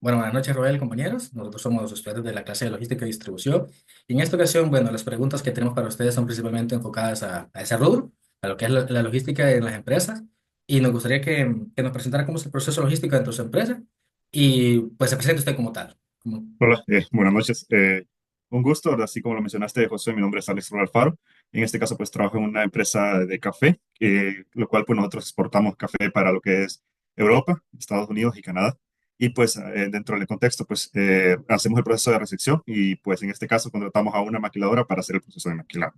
Bueno, buenas noches, Roel, compañeros. Nosotros somos los estudiantes de la clase de logística y distribución. Y en esta ocasión, bueno, las preguntas que tenemos para ustedes son principalmente enfocadas a ese rubro, a lo que es la logística en las empresas. Y nos gustaría que nos presentara cómo es el proceso logístico dentro de su empresa y pues se presente usted como tal. Hola, buenas noches. Un gusto, así como lo mencionaste, José, mi nombre es Alex Alfaro. En este caso, pues trabajo en una empresa de café, lo cual pues nosotros exportamos café para lo que es Europa, Estados Unidos y Canadá. Y pues dentro del contexto, pues hacemos el proceso de recepción y pues en este caso contratamos a una maquiladora para hacer el proceso de maquilado.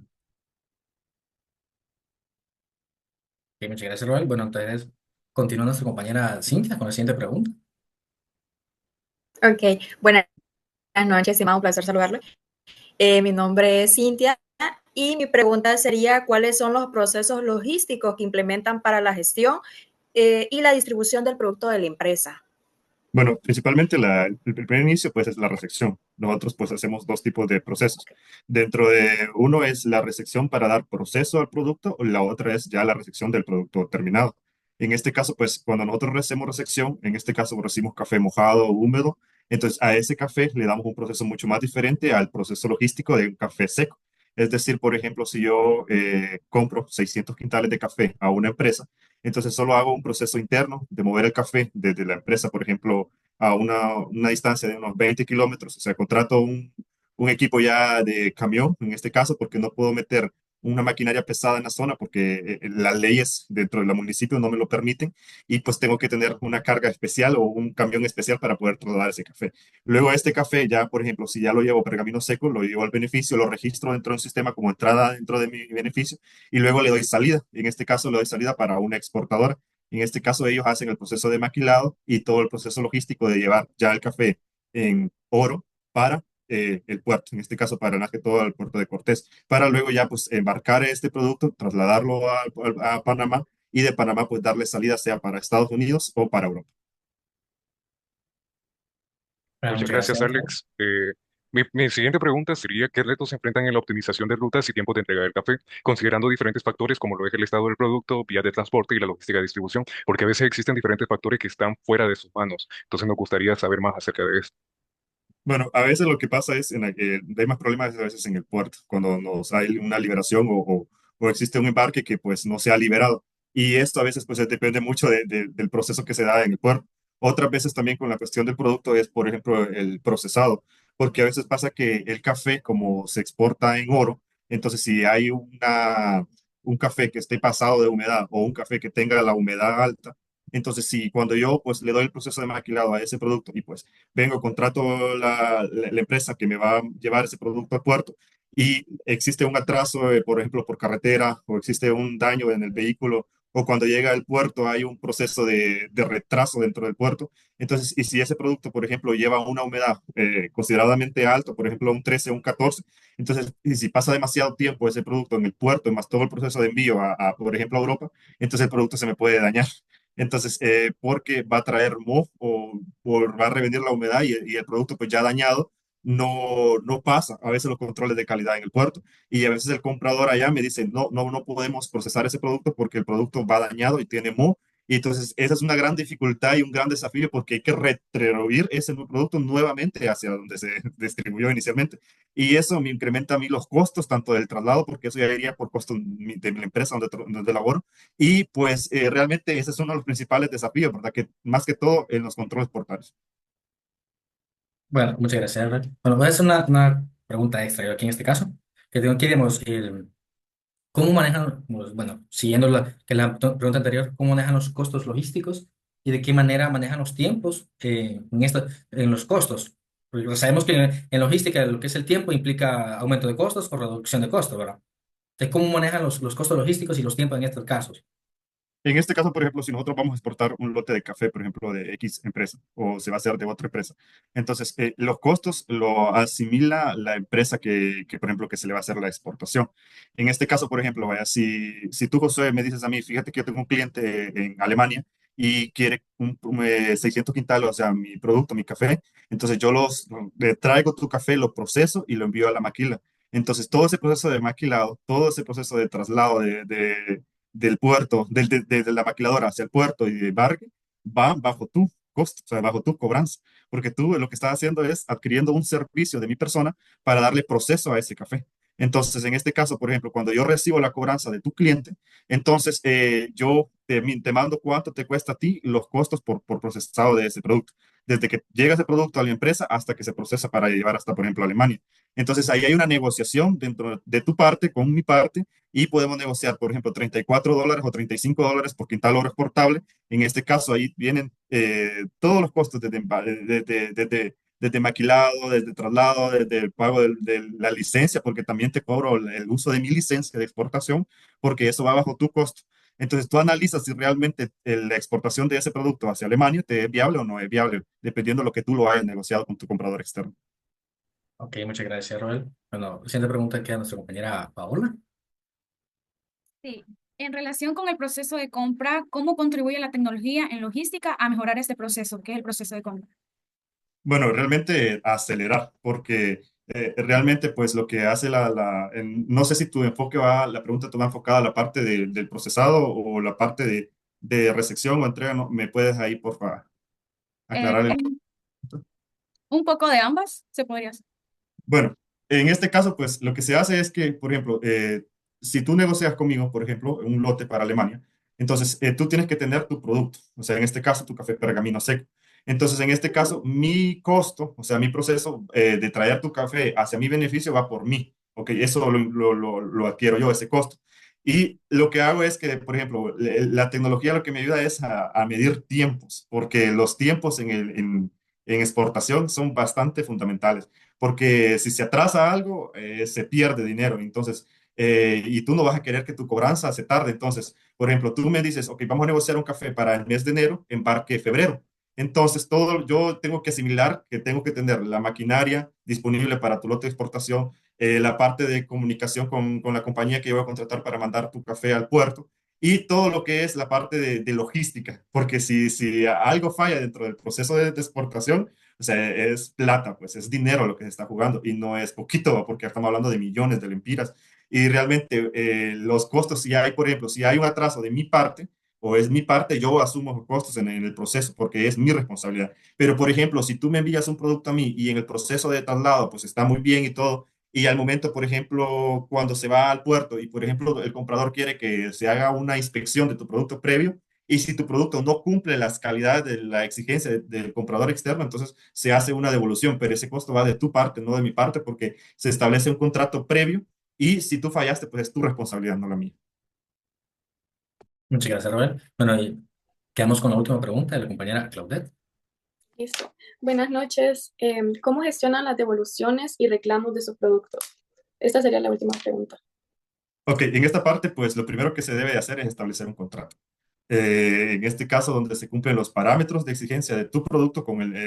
Ok, muchas gracias, Roel. Bueno, entonces continúa nuestra compañera Cintia con la siguiente pregunta. Ok, buenas noches, estimado, un placer saludarlo. Mi nombre es Cintia y mi pregunta sería, ¿cuáles son los procesos logísticos que implementan para la gestión y la distribución del producto de la empresa? Bueno, principalmente el primer inicio pues es la recepción. Nosotros pues hacemos dos tipos de procesos. Dentro de uno es la recepción para dar proceso al producto, la otra es ya la recepción del producto terminado. En este caso pues cuando nosotros hacemos recepción, en este caso recibimos café mojado o húmedo, entonces a ese café le damos un proceso mucho más diferente al proceso logístico de un café seco. Es decir, por ejemplo, si yo compro 600 quintales de café a una empresa, entonces solo hago un proceso interno de mover el café desde la empresa, por ejemplo, a una distancia de unos 20 kilómetros. O sea, contrato un equipo ya de camión, en este caso, porque no puedo meter una maquinaria pesada en la zona porque las leyes dentro del municipio no me lo permiten y pues tengo que tener una carga especial o un camión especial para poder trasladar ese café. Luego este café ya, por ejemplo, si ya lo llevo pergamino seco, lo llevo al beneficio, lo registro dentro de un sistema como entrada dentro de mi beneficio y luego le doy salida. En este caso le doy salida para una exportadora. En este caso ellos hacen el proceso de maquilado y todo el proceso logístico de llevar ya el café en oro para el puerto, en este caso para más que todo el puerto de Cortés, para luego ya pues embarcar este producto, trasladarlo a Panamá y de Panamá pues darle salida sea para Estados Unidos o para Europa. Bueno, Muchas muchas gracias, gracias. Alex. Mi siguiente pregunta sería, ¿qué retos se enfrentan en la optimización de rutas y tiempos de entrega del café, considerando diferentes factores como lo es el estado del producto, vías de transporte y la logística de distribución? Porque a veces existen diferentes factores que están fuera de sus manos. Entonces nos gustaría saber más acerca de esto. Bueno, a veces lo que pasa es que hay más problemas a veces en el puerto, cuando nos hay una liberación o existe un embarque que pues no se ha liberado. Y esto a veces pues depende mucho del proceso que se da en el puerto. Otras veces también con la cuestión del producto es, por ejemplo, el procesado, porque a veces pasa que el café, como se exporta en oro, entonces si hay un café que esté pasado de humedad o un café que tenga la humedad alta, entonces si cuando yo pues le doy el proceso de maquilado a ese producto y pues vengo, contrato la empresa que me va a llevar ese producto al puerto y existe un atraso, por ejemplo, por carretera o existe un daño en el vehículo o cuando llega al puerto hay un proceso de retraso dentro del puerto. Entonces, y si ese producto, por ejemplo, lleva una humedad consideradamente alta, por ejemplo, un 13 o un 14, entonces, y si pasa demasiado tiempo ese producto en el puerto, más todo el proceso de envío por ejemplo, a Europa, entonces el producto se me puede dañar. Entonces, porque va a traer moho o va a revenir la humedad y el producto pues ya dañado no pasa a veces los controles de calidad en el puerto. Y a veces el comprador allá me dice, no podemos procesar ese producto porque el producto va dañado y tiene moho. Y entonces esa es una gran dificultad y un gran desafío porque hay que retribuir ese producto nuevamente hacia donde se distribuyó inicialmente. Y eso me incrementa a mí los costos, tanto del traslado, porque eso ya iría por costo de mi empresa donde laboro, y pues realmente ese es uno de los principales desafíos, ¿verdad? Que más que todo en los controles portales. Bueno, muchas gracias, Roel. Bueno, voy a hacer una pregunta extra yo aquí en este caso, que tengo aquí, digamos, ¿cómo manejan, pues, bueno, siguiendo la pregunta anterior, cómo manejan los costos logísticos y de qué manera manejan los tiempos en los costos? Porque pues, sabemos que en logística lo que es el tiempo implica aumento de costos o reducción de costos, ¿verdad? Entonces, ¿cómo manejan los costos logísticos y los tiempos en estos casos? En este caso, por ejemplo, si nosotros vamos a exportar un lote de café, por ejemplo, de X empresa, o se va a hacer de otra empresa, entonces los costos lo asimila la empresa por ejemplo, que se le va a hacer la exportación. En este caso, por ejemplo, vaya, si tú, José, me dices a mí, fíjate que yo tengo un cliente en Alemania y quiere 600 quintales, o sea, mi producto, mi café, entonces yo le traigo tu café, lo proceso y lo envío a la maquila. Entonces, todo ese proceso de maquilado, todo ese proceso de traslado del puerto, de la maquiladora hacia el puerto y de embarque, va bajo tú. costo, o sea, bajo tu cobranza, porque tú lo que estás haciendo es adquiriendo un servicio de mi persona para darle proceso a ese café. Entonces, en este caso, por ejemplo, cuando yo recibo la cobranza de tu cliente, entonces yo te mando cuánto te cuesta a ti los costos por procesado de ese producto, desde que llega ese producto a la empresa hasta que se procesa para llevar hasta, por ejemplo, Alemania. Entonces, ahí hay una negociación dentro de tu parte con mi parte y podemos negociar, por ejemplo, $34 o $35 por quintal oro exportable. En este caso, ahí vienen todos los costos desde maquilado, desde traslado, desde el pago de la licencia, porque también te cobro el uso de mi licencia de exportación, porque eso va bajo tu costo. Entonces tú analizas si realmente la exportación de ese producto hacia Alemania te es viable o no es viable, dependiendo de lo que tú lo hayas negociado con tu comprador externo. Ok, muchas gracias, Roel. Bueno, siguiente pregunta queda nuestra compañera Paola. Sí. En relación con el proceso de compra, ¿cómo contribuye la tecnología en logística a mejorar este proceso, que es el proceso de compra? Bueno, realmente acelerar, porque realmente pues lo que hace no sé si tu enfoque va, la pregunta te va enfocada a la parte del procesado o la parte de recepción o entrega, ¿no? ¿Me puedes ahí, por favor, aclarar el Un, un poco de ambas, se podría hacer. Bueno, en este caso, pues lo que se hace es que, por ejemplo, si tú negocias conmigo, por ejemplo, un lote para Alemania, entonces tú tienes que tener tu producto, o sea, en este caso, tu café pergamino seco. Entonces, en este caso, mi costo, o sea, mi proceso de traer tu café hacia mi beneficio va por mí, ¿ok? Eso lo adquiero yo, ese costo. Y lo que hago es que, por ejemplo, la tecnología lo que me ayuda es a medir tiempos, porque los tiempos en exportación son bastante fundamentales porque si se atrasa algo, se pierde dinero. Entonces, y tú no vas a querer que tu cobranza se tarde. Entonces, por ejemplo, tú me dices, ok, vamos a negociar un café para el mes de enero, embarque febrero. Entonces, todo yo tengo que asimilar que tengo que tener la maquinaria disponible para tu lote de exportación, la parte de comunicación con la compañía que yo voy a contratar para mandar tu café al puerto y todo lo que es la parte de logística, porque si algo falla dentro del proceso de exportación, o sea, es plata, pues es dinero lo que se está jugando y no es poquito, porque estamos hablando de millones de lempiras. Y realmente los costos, si hay, por ejemplo, si hay un atraso de mi parte o es mi parte, yo asumo los costos en el proceso porque es mi responsabilidad. Pero, por ejemplo, si tú me envías un producto a mí y en el proceso de traslado, pues está muy bien y todo, y al momento, por ejemplo, cuando se va al puerto y, por ejemplo, el comprador quiere que se haga una inspección de tu producto previo, y si tu producto no cumple las calidades de la exigencia del comprador externo, entonces se hace una devolución, pero ese costo va de tu parte, no de mi parte, porque se establece un contrato previo y si tú fallaste, pues es tu responsabilidad, no la mía. Muchas gracias, Roel. Bueno, y quedamos con la última pregunta de la compañera Claudette. Listo. Buenas noches. ¿Cómo gestionan las devoluciones y reclamos de sus productos? Esta sería la última pregunta. Ok, en esta parte, pues lo primero que se debe de hacer es establecer un contrato. En este caso, donde se cumplen los parámetros de exigencia de tu producto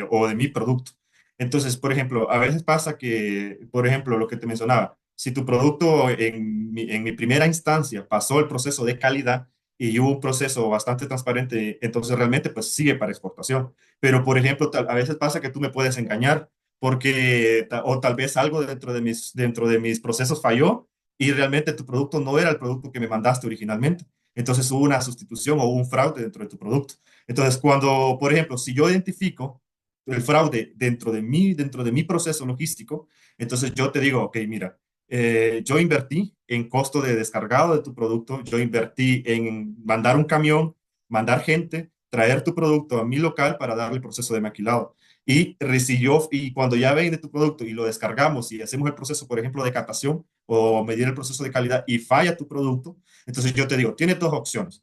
o de mi producto. Entonces, por ejemplo, a veces pasa que, por ejemplo, lo que te mencionaba, si tu producto en mi primera instancia pasó el proceso de calidad y hubo un proceso bastante transparente, entonces realmente pues sigue para exportación. Pero, por ejemplo, a veces pasa que tú me puedes engañar porque, o tal vez algo dentro de mis procesos falló y realmente tu producto no era el producto que me mandaste originalmente. Entonces hubo una sustitución o hubo un fraude dentro de tu producto. Entonces, cuando, por ejemplo, si yo identifico el fraude dentro de mi proceso logístico, entonces yo te digo, ok, mira, yo invertí en costo de descargado de tu producto, yo invertí en mandar un camión, mandar gente, traer tu producto a mi local para darle el proceso de maquilado. Y recibió, y cuando ya vende tu producto y lo descargamos y hacemos el proceso, por ejemplo, de catación o medir el proceso de calidad y falla tu producto, entonces yo te digo, tienes dos opciones.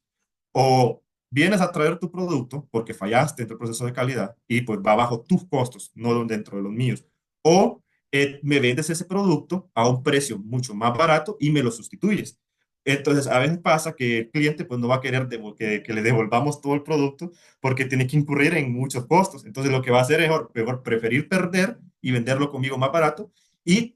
O vienes a traer tu producto porque fallaste en el proceso de calidad y pues va bajo tus costos, no dentro de los míos. O me vendes ese producto a un precio mucho más barato y me lo sustituyes. Entonces, a veces pasa que el cliente pues no va a querer que le devolvamos todo el producto porque tiene que incurrir en muchos costos. Entonces, lo que va a hacer es mejor preferir perder y venderlo conmigo más barato.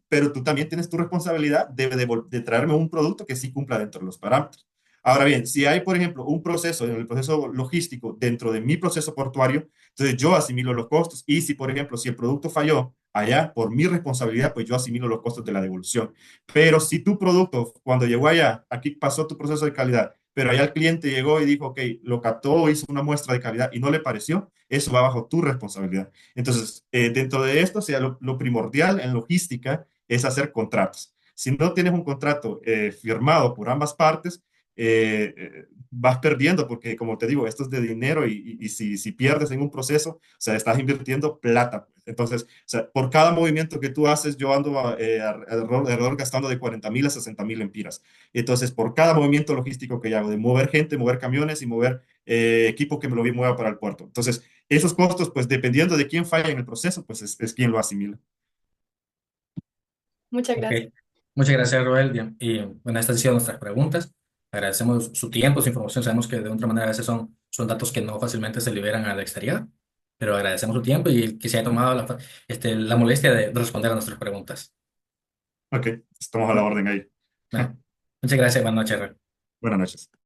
Pero tú también tienes tu responsabilidad de traerme un producto que sí cumpla dentro de los parámetros. Ahora bien, si hay, por ejemplo, un proceso en el proceso logístico dentro de mi proceso portuario, entonces yo asimilo los costos. Y si, por ejemplo, si el producto falló allá, por mi responsabilidad, pues yo asimilo los costos de la devolución. Pero si tu producto, cuando llegó allá, aquí pasó tu proceso de calidad, pero allá el cliente llegó y dijo, ok, lo captó, hizo una muestra de calidad y no le pareció, eso va bajo tu responsabilidad. Entonces, dentro de esto, o sea, lo primordial en logística es hacer contratos. Si no tienes un contrato firmado por ambas partes, vas perdiendo porque, como te digo, esto es de dinero y si pierdes en un proceso, o sea, estás invirtiendo plata. Entonces, o sea, por cada movimiento que tú haces, yo ando alrededor gastando de 40.000 a 60.000 empiras. Entonces, por cada movimiento logístico que yo hago, de mover gente, mover camiones y mover equipo que me lo mueva para el puerto. Entonces, esos costos, pues dependiendo de quién falla en el proceso, pues es quien lo asimila. Muchas Ok, gracias. muchas gracias, Roel. Bien, y bueno, estas han sido nuestras preguntas. Agradecemos su tiempo, su información. Sabemos que de otra manera a veces son datos que no fácilmente se liberan al exterior, pero agradecemos su tiempo y que se haya tomado la molestia de responder a nuestras preguntas. Ok, estamos a la orden ahí. Bueno, muchas gracias. Buenas noches, Roel. Buenas noches.